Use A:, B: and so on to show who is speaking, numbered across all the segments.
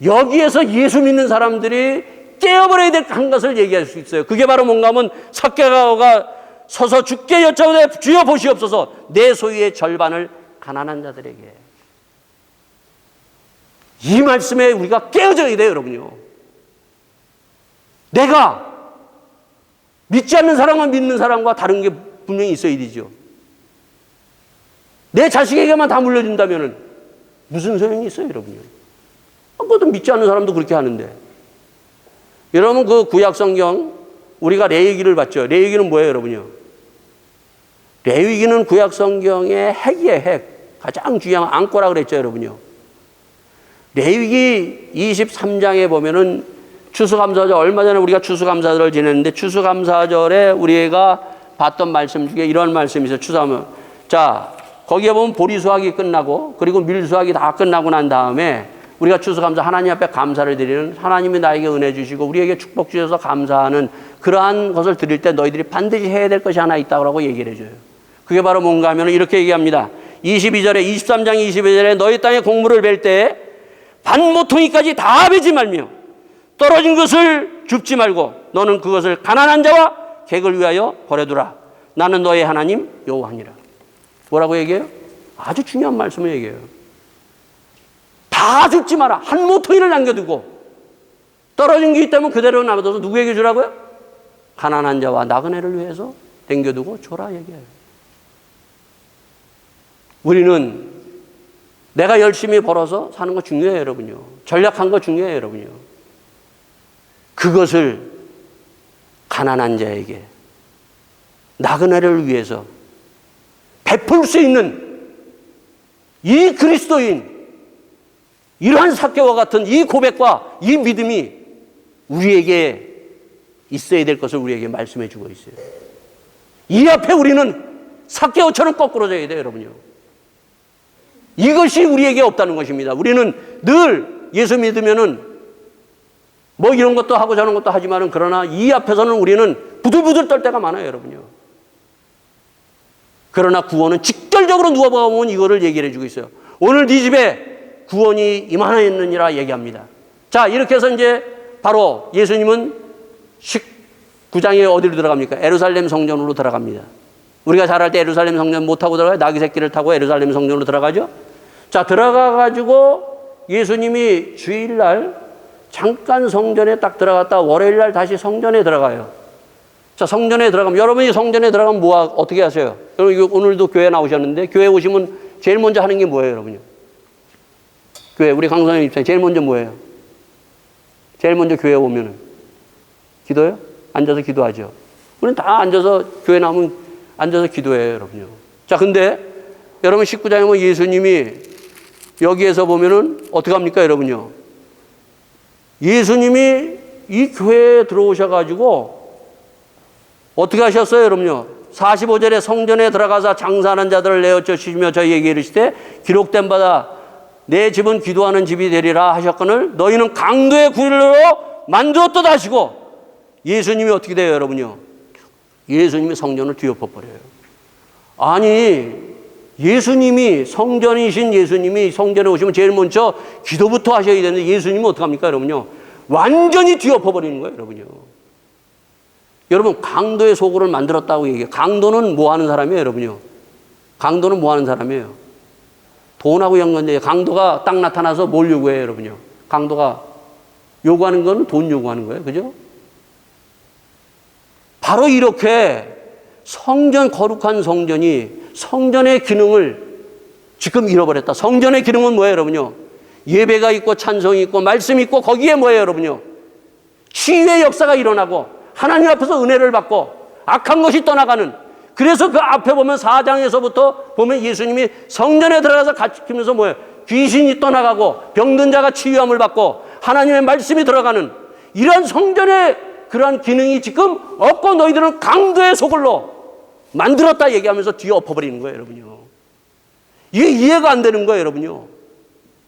A: 여기에서 예수 믿는 사람들이 깨어버려야 될 한 것을 얘기할 수 있어요. 그게 바로 뭔가 하면 삭개오가 서서 주께 여쭤보되 주여 보시옵소서 내 소유의 절반을 가난한 자들에게. 이 말씀에 우리가 깨어져야 돼요, 여러분요. 내가 믿지 않는 사람과 믿는 사람과 다른 게 분명히 있어야 되죠. 내 자식에게만 다 물려준다면 무슨 소용이 있어요, 여러분요. 그것도 믿지 않는 사람도 그렇게 하는데. 여러분 그 구약 성경 우리가 레위기를 봤죠. 레위기는 뭐예요, 여러분요? 레위기는 구약 성경의 핵이에요, 핵. 가장 중요한 안고라 그랬죠, 여러분요. 레위기 23장에 보면은 추수감사절, 얼마 전에 우리가 추수감사절을 지냈는데 추수감사절에 우리가 봤던 말씀 중에 이런 말씀이 있어요. 추수하면 자 거기에 보면 보리수확이 끝나고 그리고 밀수확이 다 끝나고 난 다음에 우리가 추수감사 하나님 앞에 감사를 드리는, 하나님이 나에게 은혜 주시고 우리에게 축복 주셔서 감사하는 그러한 것을 드릴 때 너희들이 반드시 해야 될 것이 하나 있다고 얘기를 해줘요. 그게 바로 뭔가 하면 이렇게 얘기합니다. 22절에 23장 22절에 너희 땅에 곡물을 벨 때에 반모퉁이까지 다 베지 말며 떨어진 것을 줍지 말고 너는 그것을 가난한 자와 객을 위하여 버려두라. 나는 너의 하나님 여호와니라. 뭐라고 얘기해요? 아주 중요한 말씀을 얘기해요. 다 줍지 마라. 한 모퉁이를 남겨두고 떨어진 게 있다면 그대로 놔둬서 누구에게 주라고요? 가난한 자와 나그네를 위해서 남겨두고 줘라 얘기해요. 우리는 내가 열심히 벌어서 사는 거 중요해요, 여러분요. 전략한 거 중요해요, 여러분요. 그것을 가난한 자에게, 나그네를 위해서 베풀 수 있는 이 그리스도인, 이러한 삭개와 같은 이 고백과 이 믿음이 우리에게 있어야 될 것을 우리에게 말씀해 주고 있어요. 이 앞에 우리는 삭개오처럼 거꾸로져야 돼요, 여러분요. 이것이 우리에게 없다는 것입니다. 우리는 늘 예수 믿으면은 뭐 이런 것도 하고 저런 것도 하지만은 그러나 이 앞에서는 우리는 부들부들 떨 때가 많아요, 여러분요. 그러나 구원은 직결적으로 누워보면 이거를 얘기를 해주고 있어요. 오늘 네 집에 구원이 임하였느니라 얘기합니다. 자, 이렇게 해서 이제 바로 예수님은 19장에 어디로 들어갑니까? 예루살렘 성전으로 들어갑니다. 우리가 잘 알 때 예루살렘 성전 못 타고 들어가요? 나귀 새끼를 타고 예루살렘 성전으로 들어가죠? 자, 들어가가지고 예수님이 주일날 잠깐 성전에 딱 들어갔다 월요일날 다시 성전에 들어가요. 자, 성전에 들어가면, 여러분이 성전에 들어가면 어떻게 하세요? 여러분, 오늘도 교회 나오셨는데, 교회 오시면 제일 먼저 하는 게 뭐예요, 여러분요? 교회, 우리 강사님 입장에 제일 먼저 뭐예요? 제일 먼저 교회 오면은? 기도요? 앉아서 기도하죠. 우리는 다 앉아서, 교회 나오면 앉아서 기도해요, 여러분요. 자, 근데, 여러분 19장에 보면 예수님이 여기에서 보면은 어떻게 합니까, 여러분요? 예수님이 이 교회에 들어오셔가지고 어떻게 하셨어요, 여러분요? 45절에 성전에 들어가서 장사하는 자들을 내어 쫓으시며 저희에게 이르시되 기록된 바다 내 집은 기도하는 집이 되리라 하셨거늘 너희는 강도의 굴로 만들었다 하시고 예수님이 어떻게 돼요, 여러분요? 예수님이 성전을 뒤엎어버려요. 아니, 예수님이 성전이신 예수님이 성전에 오시면 제일 먼저 기도부터 하셔야 되는데 예수님은 어떡합니까, 여러분요? 완전히 뒤엎어버리는 거예요, 여러분요. 여러분, 강도의 소굴을 만들었다고 얘기해요. 강도는 뭐 하는 사람이에요, 여러분요? 강도는 뭐 하는 사람이에요? 돈하고 연관돼요. 강도가 딱 나타나서 뭘 요구해요, 여러분요? 강도가 요구하는 건 돈 요구하는 거예요, 그죠? 바로 이렇게 성전, 거룩한 성전이 성전의 기능을 지금 잃어버렸다. 성전의 기능은 뭐예요, 여러분요? 예배가 있고 찬송이 있고 말씀이 있고 거기에 뭐예요, 여러분요? 치유의 역사가 일어나고 하나님 앞에서 은혜를 받고 악한 것이 떠나가는, 그래서 그 앞에 보면 4장에서부터 보면 예수님이 성전에 들어가서 가르치면서 뭐예요? 귀신이 떠나가고 병든 자가 치유함을 받고 하나님의 말씀이 들어가는 이런 성전의 그러한 기능이 지금 없고 너희들은 강도의 소굴로 만들었다 얘기하면서 뒤에 엎어버리는 거예요, 여러분요. 이게 이해가 안 되는 거예요, 여러분요.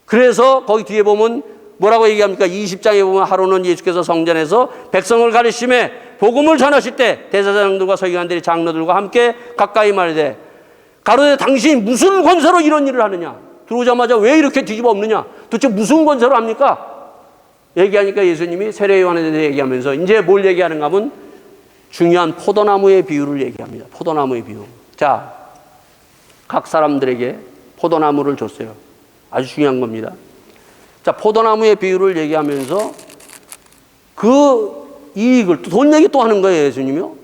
A: 그래서 거기 뒤에 보면 뭐라고 얘기합니까? 20장에 보면 하루는 예수께서 성전에서 백성을 가르치며 복음을 전하실 때 대제사장들과 서기관들이 장로들과 함께 가까이 말하되 가로되 당신이 무슨 권세로 이런 일을 하느냐? 들어오자마자 왜 이렇게 뒤집어 엎느냐? 도대체 무슨 권세로 합니까? 얘기하니까 예수님이 세례 요한에 대해서 얘기하면서 이제 뭘 얘기하는가 하면 중요한 포도나무의 비유를 얘기합니다. 포도나무의 비유. 자, 각 사람들에게 포도나무를 줬어요. 아주 중요한 겁니다. 자, 포도나무의 비유를 얘기하면서 그 이익을, 돈 얘기 또 하는 거예요, 예수님이요.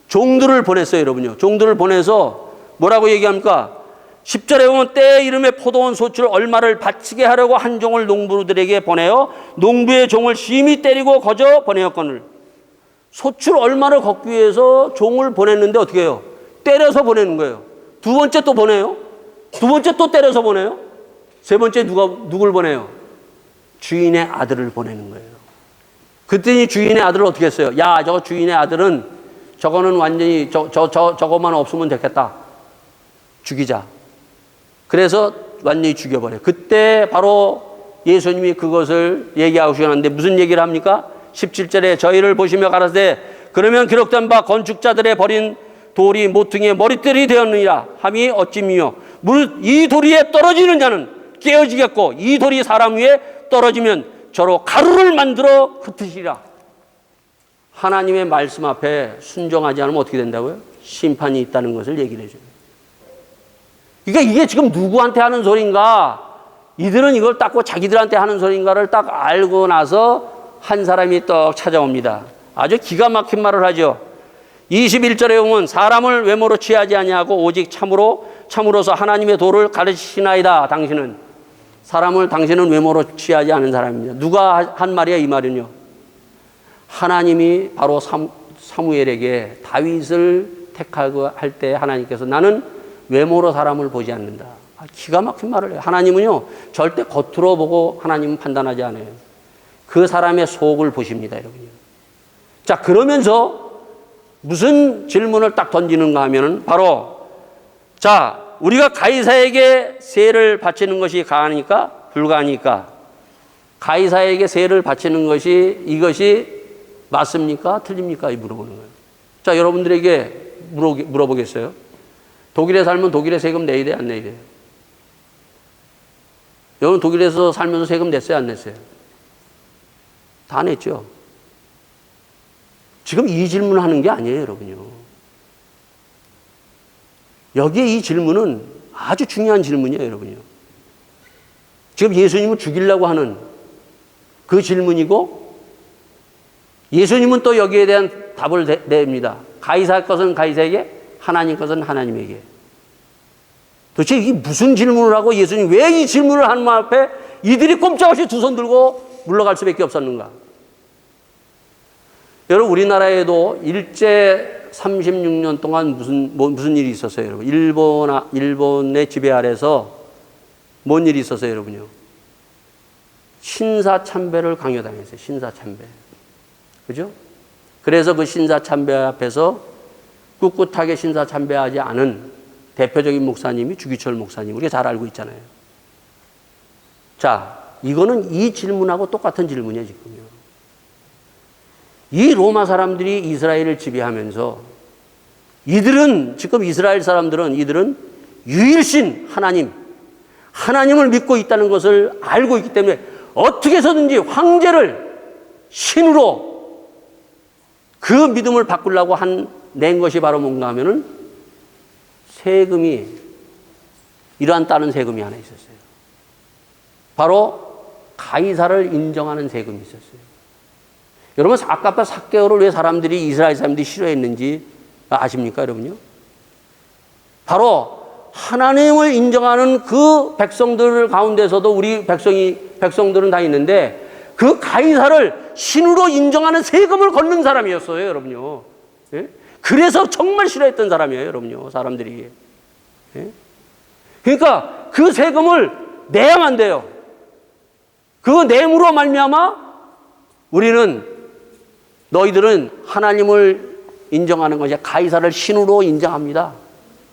A: 종들을 보냈어요, 여러분요. 종들을 보내서 뭐라고 얘기합니까? 10절에 보면 때에 이름에 포도원 소출 얼마를 바치게 하려고 한 종을 농부들에게 보내어 농부의 종을 심히 때리고 거저 보내었거늘. 소출 얼마를 걷기 위해서 종을 보냈는데 어떻게 해요? 때려서 보내는 거예요. 두 번째 또 보내요. 두 번째 또 때려서 보내요. 세 번째 누굴 보내요? 주인의 아들을 보내는 거예요. 그랬더니 주인의 아들을 어떻게 했어요? 야, 저 주인의 아들은 저거는 완전히 저거만 없으면 됐겠다. 죽이자. 그래서 완전히 죽여버려요. 그때 바로 예수님이 그것을 얘기하시는데 무슨 얘기를 합니까? 17절에 저희를 보시며 가라사대 그러면 기록된 바 건축자들의 버린 돌이 모퉁이의 머리털이 되었느니라 함이 어찌미요 무릇 이 돌 위에 떨어지는 자는 깨어지겠고 이 돌이 사람 위에 떨어지면 저로 가루를 만들어 흩으시리라. 하나님의 말씀 앞에 순종하지 않으면 어떻게 된다고요? 심판이 있다는 것을 얘기를 해줘요. 그러니까 이게 지금 누구한테 하는 소리인가? 이들은 이걸 딱 자기들한테 하는 소리인가를 딱 알고 나서 한 사람이 떡 찾아옵니다. 아주 기가 막힌 말을 하죠. 21절에 보면 사람을 외모로 취하지 아니하고 오직 참으로서 하나님의 도를 가르치시나이다. 당신은 외모로 취하지 않은 사람입니다. 누가 한 말이야 이 말은요? 하나님이 바로 사무엘에게 다윗을 택하고 할 때 하나님께서 나는 외모로 사람을 보지 않는다. 기가 막힌 말을 해요. 하나님은요 절대 겉으로 보고 하나님은 판단하지 않아요. 그 사람의 속을 보십니다, 여러분요. 자, 그러면서 무슨 질문을 딱 던지는가 하면은 바로 자, 우리가 가이사에게 세를 바치는 것이 가하니까 불가하니까 가이사에게 세를 바치는 것이 이것이 맞습니까? 틀립니까? 물어보는 거예요. 자, 여러분들에게 물어보겠어요. 독일에 살면 독일에 세금 내야 돼, 안 내야 돼요? 여러분 독일에서 살면서 세금 냈어요, 안 냈어요? 다 냈죠. 지금 이 질문을 하는 게 아니에요, 여러분요. 여기에 이 질문은 아주 중요한 질문이에요, 여러분요. 지금 예수님을 죽이려고 하는 그 질문이고 예수님은 또 여기에 대한 답을 냅니다. 가이사 것은 가이사에게, 하나님 것은 하나님에게. 도대체 이게 무슨 질문을 하고 예수님 왜 이 질문을 하는 말 앞에 이들이 꼼짝없이 두 손 들고 물러갈 수밖에 없었는가? 여러분 우리나라에도 일제 36년 동안 무슨 일이 있었어요, 여러분? 일본의 지배 아래서 뭔 일이 있었어요, 여러분요? 신사참배를 강요당했어요. 신사참배. 그죠? 그래서 그 신사참배 앞에서 꿋꿋하게 신사참배하지 않은 대표적인 목사님이 주기철 목사님. 우리가 잘 알고 있잖아요. 자, 이거는 이 질문하고 똑같은 질문이에요, 지금요. 이 로마 사람들이 이스라엘을 지배하면서 지금 이스라엘 사람들은 이들은 유일신 하나님을 믿고 있다는 것을 알고 있기 때문에 어떻게 해서든지 황제를 신으로 그 믿음을 바꾸려고 낸 것이 바로 뭔가 하면은 세금이, 이러한 다른 세금이 하나 있었어요. 바로 가이사를 인정하는 세금이 있었어요. 여러분, 아까 삭개오를 왜 이스라엘 사람들이 싫어했는지 아십니까, 여러분요? 바로 하나님을 인정하는 그 백성들 가운데서도 우리 백성들은 다 있는데 그 가이사를 신으로 인정하는 세금을 걷는 사람이었어요, 여러분요. 예? 그래서 정말 싫어했던 사람이에요, 여러분요, 사람들이. 예? 그러니까 그 세금을 내야만 돼요. 그 내므로 말미암아 너희들은 하나님을 인정하는 것이 가이사를 신으로 인정합니다.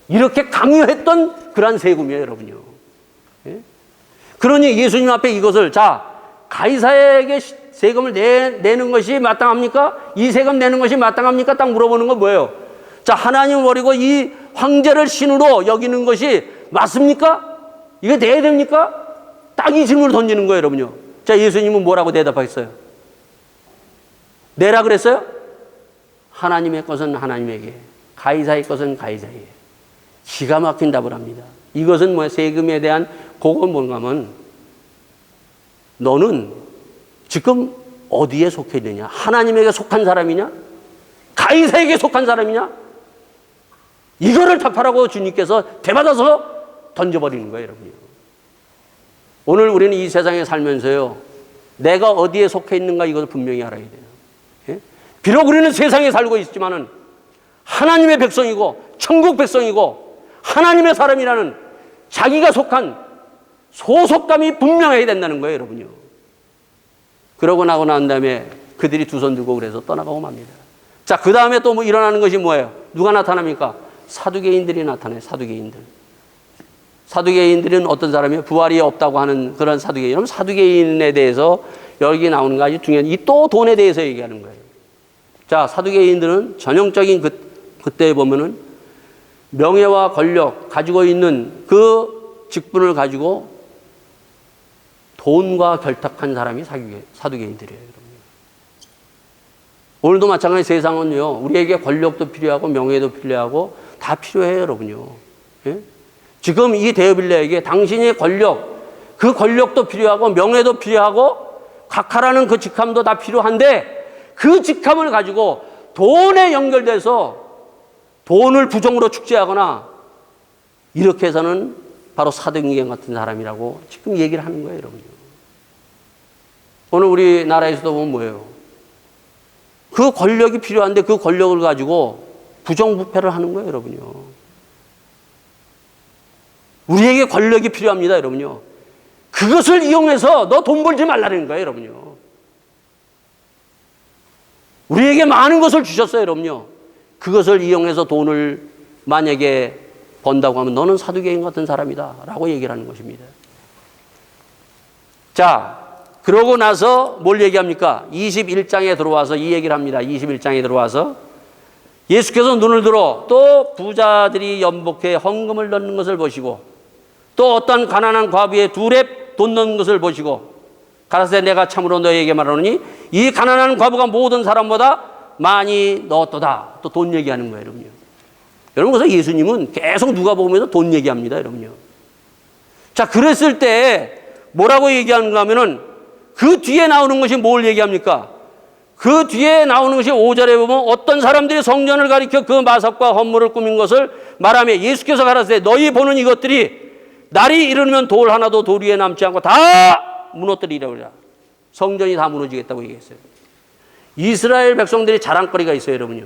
A: 이렇게 강요했던 그러한 세금이에요, 여러분요. 예? 그러니 예수님 앞에 이것을 가이사에게 세금을 내는 것이 마땅합니까? 이 세금 내는 것이 마땅합니까? 딱 물어보는 건 뭐예요? 자, 하나님 버리고 이 황제를 신으로 여기는 것이 맞습니까? 이거 내야 됩니까? 딱 이 질문을 던지는 거예요, 여러분요. 자, 예수님은 뭐라고 대답하겠어요? 내라 그랬어요? 하나님의 것은 하나님에게, 가이사의 것은 가이사에게. 기가 막힌 답을 합니다. 이것은 뭐야? 세금에 대한 그건 뭔가 하면 너는 지금 어디에 속해 있느냐? 하나님에게 속한 사람이냐? 가이사에게 속한 사람이냐? 이거를 답하라고 주님께서 대받아서 던져버리는 거예요, 여러분요. 오늘 우리는 이 세상에 살면서요, 내가 어디에 속해 있는가 이것을 분명히 알아야 돼요. 예? 비록 우리는 세상에 살고 있지만은 하나님의 백성이고 천국 백성이고 하나님의 사람이라는 자기가 속한 소속감이 분명해야 된다는 거예요, 여러분요. 그러고 나고 난 다음에 그들이 두 손 들고 그래서 떠나가고 맙니다. 자, 그 다음에 또 뭐 일어나는 것이 뭐예요? 누가 나타납니까? 사두개인들이 나타나요, 사두개인들. 사두개인들은 어떤 사람이에요? 부활이 없다고 하는 그런 사두개인. 그럼 사두개인에 대해서 여기 나오는 거 아주 중요한, 이 또 돈에 대해서 얘기하는 거예요. 자, 사두개인들은 전형적인 그때 보면은 명예와 권력 가지고 있는 그 직분을 가지고 돈과 결탁한 사람이 사두개인들이에요. 오늘도 마찬가지 세상은요, 우리에게 권력도 필요하고 명예도 필요하고 다 필요해요, 여러분요. 예? 지금 이 데오빌레에게 당신의 권력, 그 권력도 필요하고 명예도 필요하고 각하라는 그 직함도 다 필요한데 그 직함을 가지고 돈에 연결돼서 돈을 부정으로 축제하거나 이렇게 해서는 바로 사등이경 같은 사람이라고 지금 얘기를 하는 거예요, 여러분요. 오늘 우리나라에서도 보면 뭐예요? 그 권력이 필요한데 그 권력을 가지고 부정부패를 하는 거예요, 여러분요. 우리에게 권력이 필요합니다, 여러분요. 그것을 이용해서 너 돈 벌지 말라는 거예요, 여러분요. 우리에게 많은 것을 주셨어요, 여러분요. 그것을 이용해서 돈을 만약에 번다고 하면 너는 사두개인 같은 사람이다 라고 얘기를 하는 것입니다. 자, 그러고 나서 뭘 얘기합니까? 21장에 들어와서 이 얘기를 합니다. 21장에 들어와서 예수께서 눈을 들어 또 부자들이 연복해 헌금을 넣는 것을 보시고 또 어떤 가난한 과부의 2렙 돈 넣는 것을 보시고 가라사대 내가 참으로 너희에게 말하노니 이 가난한 과부가 모든 사람보다 많이 넣었도다. 또 돈 얘기하는 거예요, 여러분요. 여러분, 그래서 예수님은 계속 누가 보면서 돈 얘기합니다, 여러분요. 자, 그랬을 때 뭐라고 얘기하는가 하면은 그 뒤에 나오는 것이 뭘 얘기합니까? 그 뒤에 나오는 것이 5절에 보면 어떤 사람들이 성전을 가리켜 그 마석과 헌물을 꾸민 것을 말하며 예수께서 가라사대 너희 보는 이것들이 날이 이르면 돌 하나도 돌 위에 남지 않고 다 무너뜨리리라. 성전이 다 무너지겠다고 얘기했어요. 이스라엘 백성들이 자랑거리가 있어요, 여러분요.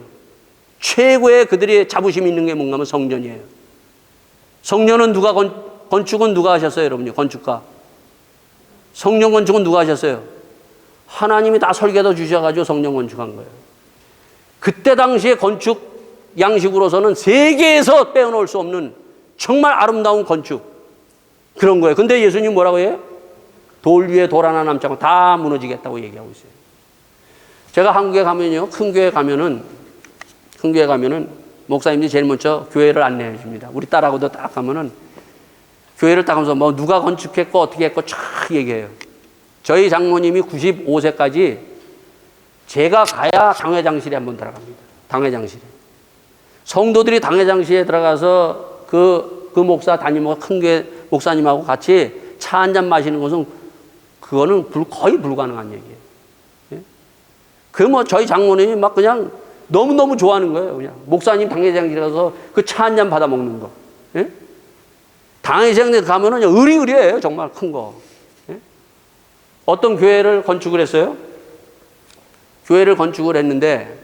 A: 최고의 그들의 자부심 있는 게 뭔가 하면 성전이에요. 성전은 누가 건축은 누가 하셨어요, 여러분요? 건축가. 성전 건축은 누가 하셨어요? 하나님이 다 설계도 주셔가지고 성전 건축한 거예요. 그때 당시의 건축 양식으로서는 세계에서 빼어놓을 수 없는 정말 아름다운 건축 그런 거예요. 근데 예수님 뭐라고 해요? 돌 위에 돌 하나 남지 않고 다 무너지겠다고 얘기하고 있어요. 제가 한국에 가면요, 큰 교회 가면은 목사님들이 제일 먼저 교회를 안내해 줍니다. 우리 딸하고도 딱 가면은 교회를 딱 하면서 뭐 누가 건축했고 어떻게 했고 쫙 얘기해요. 저희 장모님이 95세까지 제가 가야 당회장실에 한번 들어갑니다. 당회장실에. 성도들이 당회장실에 들어가서 그 목사 담임하고 큰 교회 목사님하고 같이 차 한잔 마시는 것은 그거는 거의 불가능한 얘기예요. 예? 그 뭐 저희 장모님이 막 그냥 너무너무 좋아하는 거예요. 그냥 목사님 당회장실에 가서 그 차 한잔 받아 먹는 거. 예? 당회장에 가면은 의리의리해요. 정말 큰 거. 예? 어떤 교회를 건축을 했어요? 교회를 건축을 했는데,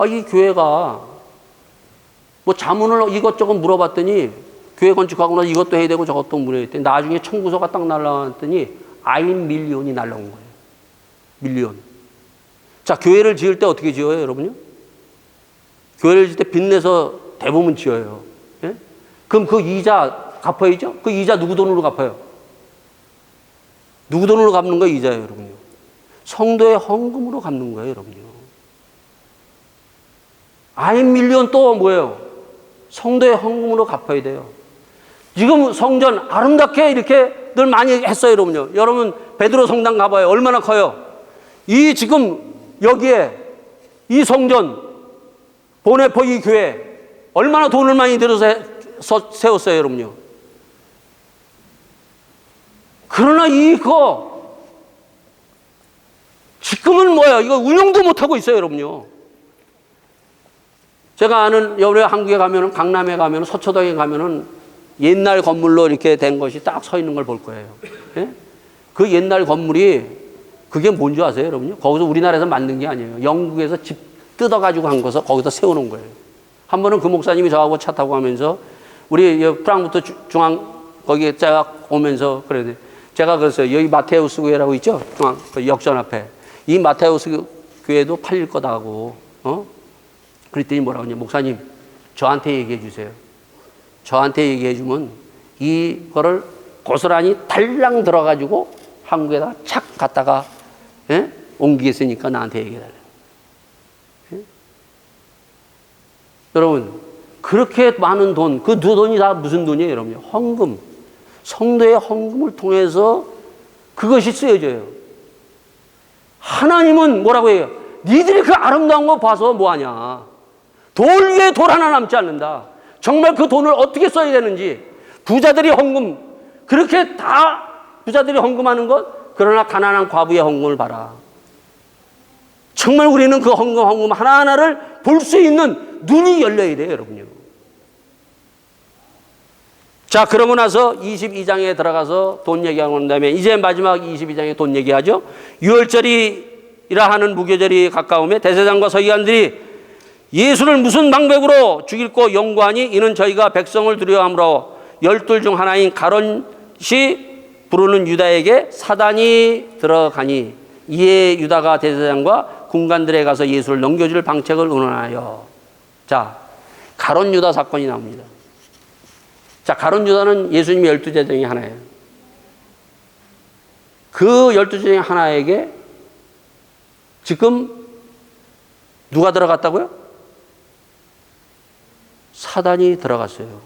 A: 이 교회가 뭐 자문을 이것저것 물어봤더니 교회 건축하고 나서 이것도 해야 되고 저것도 물어야 했더니 나중에 청구서가 딱 날라왔더니 아인 밀리온이 날라온 거예요. 밀리온. 자, 교회를 지을 때 어떻게 지어요, 여러분요? 교회를 지을 때 빚내서 대부분 지어요. 예? 그럼 그 이자 갚아야죠? 그 이자 누구 돈으로 갚아요? 누구 돈으로 갚는 거예요, 이자예요, 여러분요? 성도의 헌금으로 갚는 거예요, 여러분요. 아인 밀리온 또 뭐예요? 성도의 헌금으로 갚아야 돼요. 지금 성전 아름답게 이렇게 늘 많이 했어요, 여러분요. 여러분 베드로 성당 가봐요. 얼마나 커요. 이 지금 여기에 이 성전 보네포 이 교회 얼마나 돈을 많이 들여서 세웠어요, 여러분요. 그러나 이거 지금은 뭐야? 이거 운영도 못 하고 있어요, 여러분요. 제가 아는 여기 한국에 가면은 강남에 가면은 서초동에 가면은 옛날 건물로 이렇게 된 것이 딱 서 있는 걸 볼 거예요. 예? 그 옛날 건물이 그게 뭔지 아세요, 여러분요? 거기서 우리나라에서 만든 게 아니에요. 영국에서 집 뜯어가지고 한 거서 거기서 세워놓은 거예요. 한 번은 그 목사님이 저하고 차 타고 가면서 우리 프랑크푸르트 중앙 거기에 제가 오면서 그래 제가 그랬어요. 여기 마테우스 교회라고 있죠? 중앙 그 역전 앞에 이 마테우스 교회도 팔릴 거다고. 그랬더니 뭐라고 하냐? 목사님 저한테 얘기해 주세요. 저한테 얘기해 주면 이거를 고스란히 달랑 들어가지고 한국에다 착 갖다가 옮기겠으니까 나한테 얘기해달래요. 여러분 그렇게 많은 돈, 그 두 돈이 다 무슨 돈이에요, 여러분? 헌금. 성도의 헌금을 통해서 그것이 쓰여져요. 하나님은 뭐라고 해요? 니들이 그 아름다운 거 봐서 뭐하냐? 돌 위에 돌 하나 남지 않는다. 정말 그 돈을 어떻게 써야 되는지. 부자들이 헌금, 그렇게 다 부자들이 헌금하는 것, 그러나 가난한 과부의 헌금을 봐라. 정말 우리는 그 헌금 하나하나를 볼 수 있는 눈이 열려야 돼요, 여러분요. 자, 그러고 나서 22장에 들어가서 돈 얘기하고 난 다음에 이제 마지막 22장에 돈 얘기하죠. 유월절이라 하는 무교절이 가까우며 대제사장과 서기관들이 예수를 무슨 방백으로 죽일고 연구하니 이는 저희가 백성을 두려워함으로 12 중 하나인 가롯이 부르는 유다에게 사단이 들어가니 이에 유다가 대제사장과 군관들에 가서 예수를 넘겨줄 방책을 의논하여. 자, 가롯 유다 사건이 나옵니다. 자, 가롯 유다는 예수님의 12제자 중에 하나예요. 그 12제자 중에 하나에게 지금 누가 들어갔다고요? 사단이 들어갔어요.